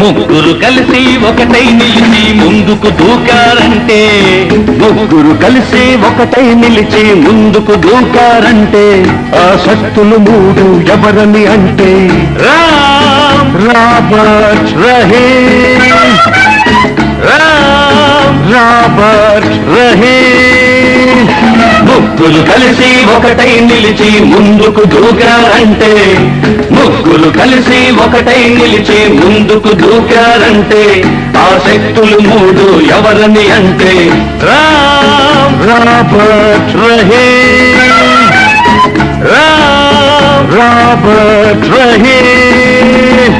ముగ్గురు కలిసి ఒకటై నిలిచి ముందుకు దూకారంటే, ముగ్గురు కలిసి ఒకటై నిలిచి ముందుకు దూకారంటే, ఆ శక్తులు మూడు ఎవరని అంటే రామ్, రాబర్ట్, రహీమ్. రామ్, రాబర్ట్, రహీమ్. ముగ్గురు కలిసి ఒకటై నిలిచి ముందుకు దూకారంటే, ముగ్గురు కలిసి ఒకటై నిలిచి ముందుకు దూకారంటే, ఆ శక్తులు మూడు ఎవరని అంటే రామ్, రాబర్ట్, రహీమ్. రామ్, రాబర్ట్, రహీమ్.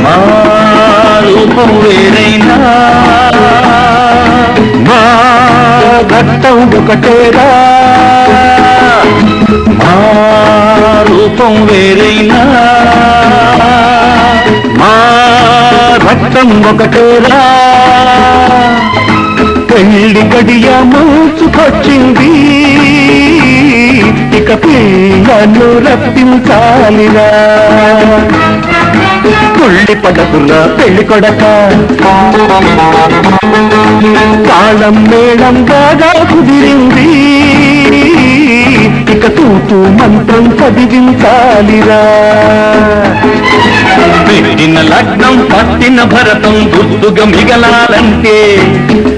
మా రూపం వేరైనా మా ఘట్టం ఒకటేరా, మా రూపం వేరైనా మా ఘట్టం ఒకటేరా. పెళ్లి గడియ మూచుకొచ్చింది, ఇక పిల్లను రప్పించాలిరా. తుళ్ళి పడకురా పెళ్లి కొడక, తాళం మేళం బాగా కుదిరింది, ఇక తూతూ మంత్రం చదివించాలిరా. పెట్టిన లగ్నం పట్టిన భరతం గుర్తుగా మిగలాలంటే,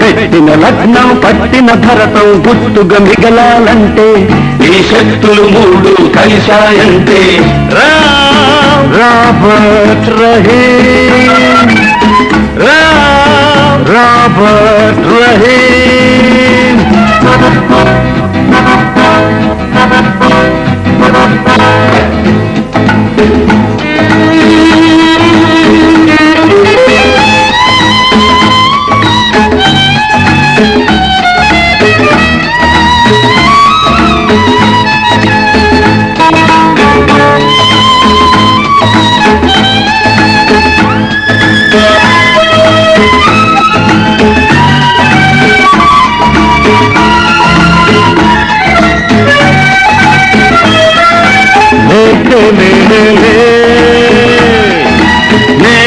పెట్టిన లగ్నం పట్టిన భరతం గుర్తుగా మిగలాలంటే, ఈ శక్తులు మూడు కలిశాయంటే రామ్, రాబర్ట్, రహీమ్. రామ్, రాబర్ట్, రహీమ్.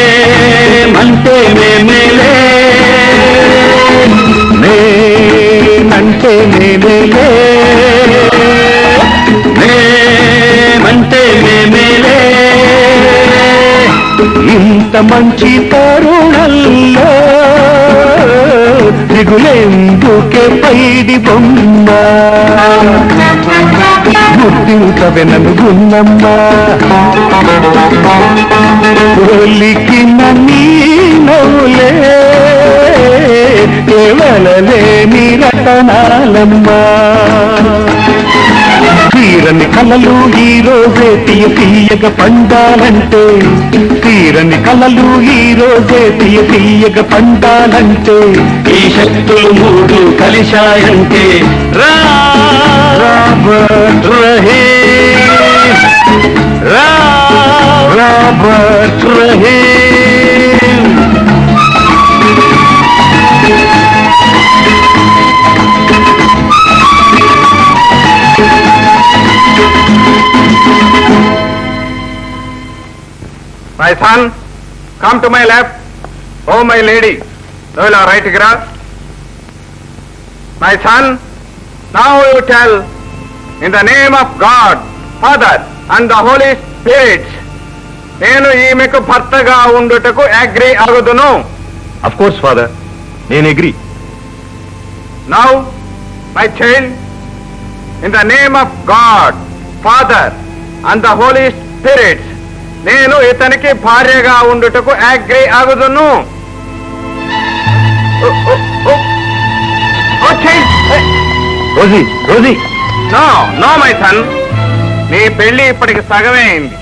నేమంటే మేమేలే, నేనంటే మేమేలే, నేమంటే మేమేలే. ఇంత మంచి తరుణంలో దిగులెందుకే పైడి బొమ్మ, గుర్తించవే నన్నుగున్నమ్మా. ఒలికిన నీ నవ్వులే కేవలలేని రతనాలమ్మా. తీరని కలలు ఈ రోజే తీయ తీయగ పండాలంటే, తీరని కలలు ఈ రోజే తీయ తీయగ పండాలంటే, ఈ శక్తులు మూడు కలిశాయంటే Ram, Robert, Rahim. Ram, Robert, Rahim. My son, come to my left. Oh, my lady, you will right here. My son, now you tell, in the name of God, Father, and the Holy Spirit నేను ఈమెకు భర్తగా ఉండుటకు అగ్రీ అగుదును. Of course father, నేను agree. Now my child, in the name of God Father and the Holy Spirit నేను ఇతనికి భార్యగా ఉండుటకు అగ్రీ అగుదును. Rosie, Rosie, no no my son, నీ పెళ్లి ఇప్పటికి సగమే అయింది.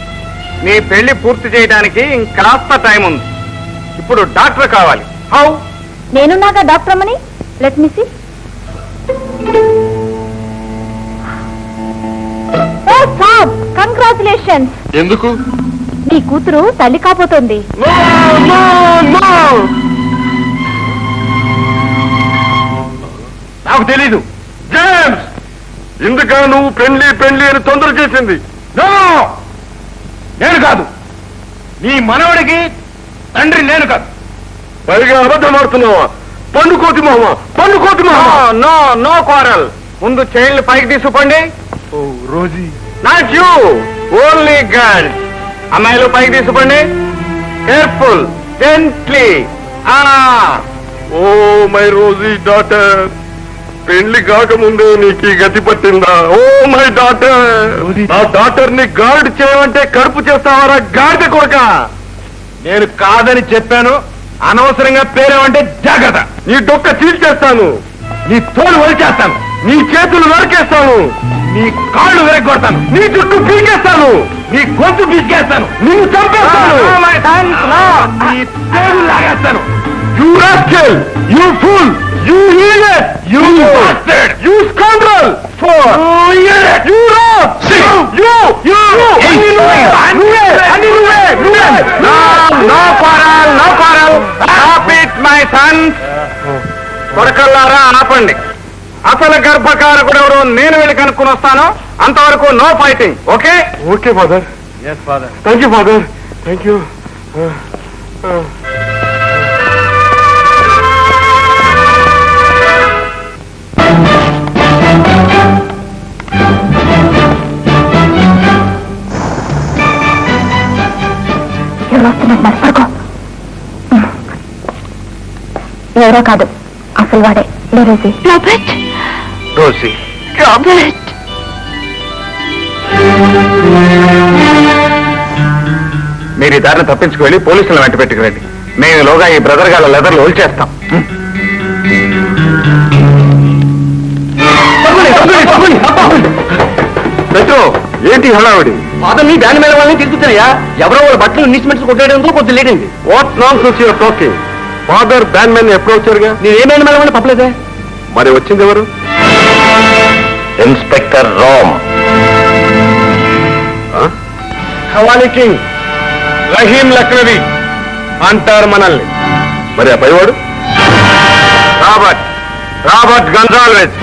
నీ పెళ్లి పూర్తి చేయడానికి ఇంకాస్త టైం ఉంది. ఇప్పుడు డాక్టర్ కావాలి. హౌ? నేనున్నాగా డాక్టర్ అమ్మని. Let me see. ఓ సాబ్, కంగ్రాచులేషన్స్. ఎందుకు? నీ కూతురు తల్లి కాబోతోంది. నాకు తెలీదు. జేమ్స్, ఇందుక నువ్వు పెళ్లి పెళ్లి అని తొందర చేసింది? నేను కాదు. నీ మనవడికి తండ్రి నేను కాదు. పైగా అబద్ధం ఆడుతున్నావా? పండుకోతి మామ, పండుకోతి మామ. No no quarrel. ముందు చైల్డ్ పైకి తీసుకుపోండి. Oh Rosie, not you, only girl. అమ్మాయిలు పైకి తీసుకోండి. Careful, gently. Oh my Rosie daughter, పెళ్లి కాకముందే నీకు ఈ గతి పట్టిందా? ఓ మై డాటర్, ఆ డాటర్ ని గార్డ్ చేయమంటే కడుపు చేస్తావారా గాడిద కొరక? నేను కాదని చెప్పాను. అనవసరంగా పేరేమంటే జాగ్రత్త. నీ డొక్క చీల్చేస్తాను, నీ తోలు వలిచేస్తాను, నీ చేతులు నరికేస్తాను, నీ కాళ్ళు విరగొడతాను, నీ జుట్టు పీకేస్తాను, నీ గొంతు పీకేస్తాను, నిన్ను చంపేస్తాను, నీ తోలు లాగేస్తాను. You rascal! You fool! You idiot! You bastard! You scoundrel! You idiot! You rat! You! No quarrel, no quarrel. Stop it my sons. కొరకల్లారా ఆపండి. అసలు గర్భకారకుడు ఎవరు నేను వెళ్ళి కనుక్కుని వస్తాను. అంతవరకు no fighting. Okay? Okay father. Yes father. Thank you father, thank you. ఎవరో కాదు, అసలు వాడే. రాబర్ట్. Rosie, Robert. మీరు ఈ దారిని తప్పించుకు వెళ్ళి పోలీసులను వెంట పెట్టుకురండి. మేము ఈలోగా ఈ బ్రదర్ గాల లెదర్లు వదిలిచేస్తాం. ఏంటి హడావిడి? ఫాదర్ని దాని మీద వాళ్ళని తీసుకొచ్చారయ్యా. ఎవరో వాళ్ళ బట్టలు ఇన్వెస్ట్మెంట్స్ కొట్టేయడంతో కొంచెం లేట్ అయింది. What nonsense you are talking? Father బ్యాన్ మ్యాన్ ఎప్పుడు వచ్చారుగా? నేనేమైనా మేడం వాళ్ళని పప్పలేదే. మరి వచ్చింది ఎవరు? ఇన్స్పెక్టర్ రామ్, హవాలీ కింగ్, రహీం లక్నవీ అంటారు మనల్ని. మరి ఆ పైవాడు? Robert, Robert గన్జాల్వెస్.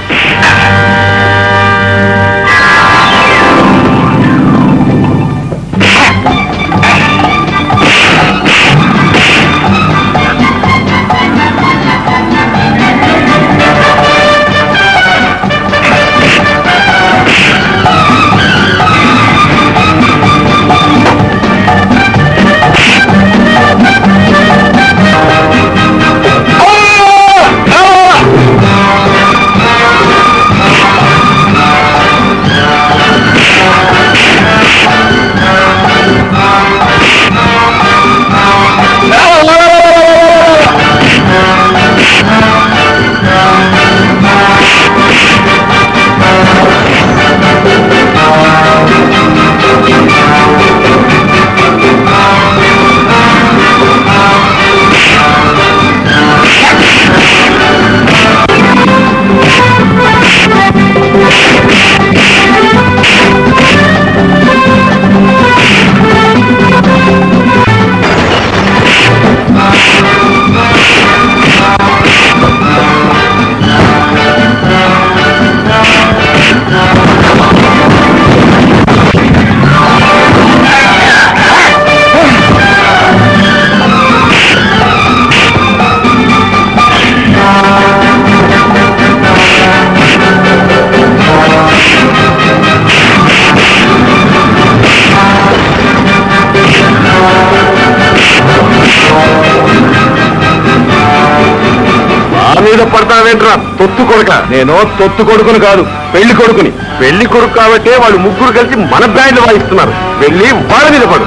అంటావేంట్రా తొత్తు కొడుక? నేను తొత్తు కొడుకుని కాదు, పెళ్లి కొడుకుని. పెళ్లి కొడుకు కాబట్టి వాళ్ళు ముగ్గురు కలిసి మన బ్యాండ్ వాయిస్తున్నారు. వెళ్ళి వాళ్ళ మీద పడు.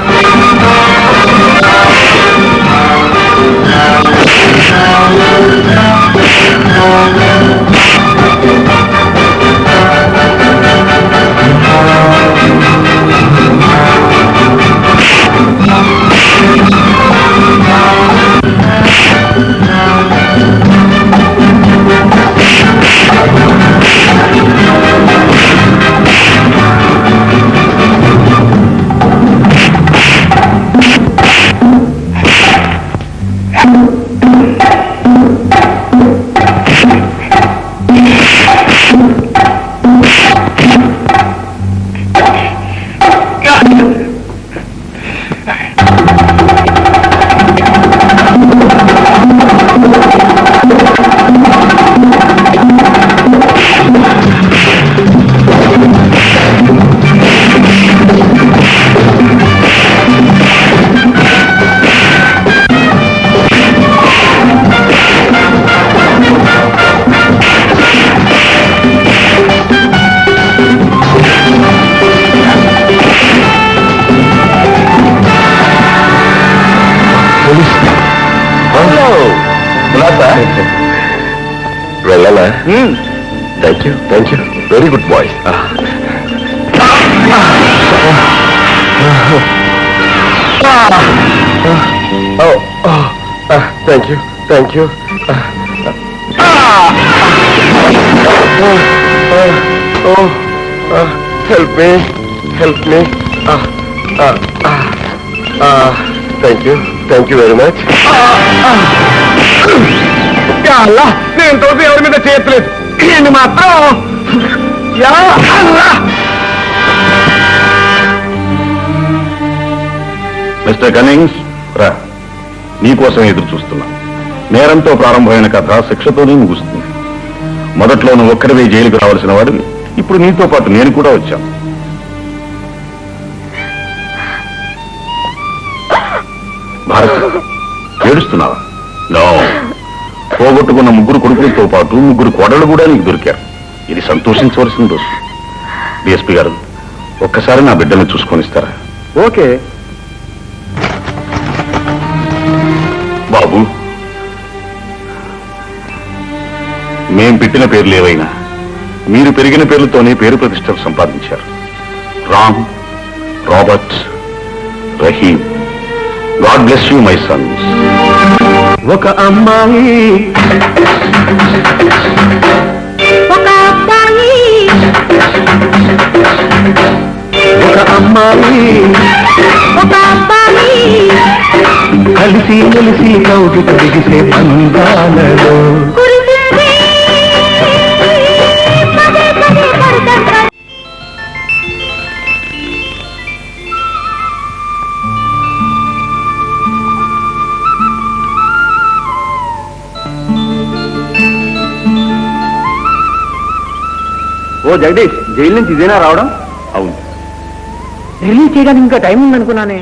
వెళ్ళాలా? Thank you very good boy. Thank you. Help me. Thank you very much. Allah, నేను తోపి ఎవరి మీద చేయట్లేదు. ఇది మాత్రం మిస్టర్ కన్నింగ్స్ రా, నీకోసం ఎదురు చూస్తున్నా. నేరంతో ప్రారంభమైన కథ శిక్షతోనే ముగుస్తుంది. మొదట్లో నువ్వు ఒక్కరివే జైలుకు రావాల్సిన వాడివి. ఇప్పుడు నీతో పాటు నేను కూడా వచ్చాను. భారత్, ఏడుస్తున్నావా? నో, పోగొట్టుకున్న ముగ్గురు కొడుకులతో పాటు ముగ్గురు కోడళ్ళు కూడా నీకు దొరికారు. ఇది సంతోషించవలసిన రోజు. డిఎస్పీ గారు, ఒక్కసారి నా బిడ్డను చూసుకొనిస్తారా? ఓకే బాబు, మేం పెట్టిన పేర్లు ఏవైనా మీరు పెరిగిన పేర్లతోనే పేరు ప్రతిష్టలు సంపాదించారు. Ram, Robert, Rahim. God bless you my Sons. ఒక అమ్మాయి ఒక అబ్బాయి ఒక అమ్మాయి ఒక అబ్బాయి కలిసి కలిసి కౌగిట బిగిసే బంధాలలో కురిసింది పదే పదే పడుతుంటా. ఓ జగదీష్, జైలు నుంచి ఇదేనా రావడం? అవును, రిలీజ్ చేయడానికి ఇంకా టైం ఉందనుకున్నానే.